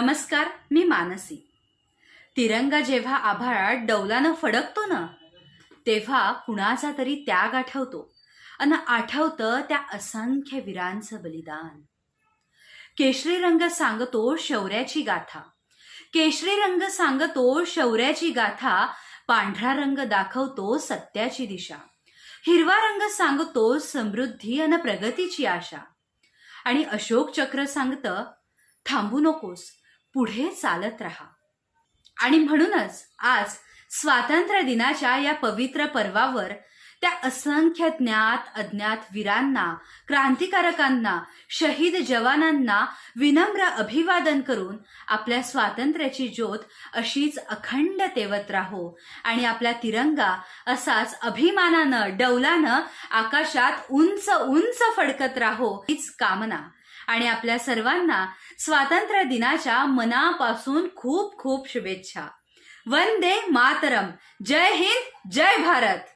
नमस्कार, मी मानसी। तिरंगा जेव्हा आभाळात डौलानं फडकतो ना, तेव्हा कुणाचा तरी त्याग आठवतो आणि आठवतं त्या असंख्य वीरांचं बलिदान। केशरी रंग सांगतो शौर्याची गाथा, केशरी रंग सांगतो शौर्याची गाथा, पांढरा रंग दाखवतो सत्याची दिशा, हिरवा रंग सांगतो समृद्धी आणि प्रगतीची आशा, आणि अशोक चक्र सांगतं थांबू नकोस, पुढे चालत राहा। आणि म्हणूनच आज स्वातंत्र्य दिनाच्या या पवित्र पर्वावर त्या असंख्य ज्ञात अज्ञात वीरांना, क्रांतिकारकांना, शहीद जवानांना विनम्र अभिवादन करून आपल्या स्वातंत्र्याची ज्योत अशीच अखंड तेवत राहो आणि आपला तिरंगा असाच अभिमानानं डौलानं आकाशात उंच उंच फडकत राहो हीच कामना। आणि आपल्या सर्वांना स्वातंत्र्य दिनाच्या मनापासून खूप खूप शुभेच्छा। वंदे मातरम। जय हिंद, जय भारत।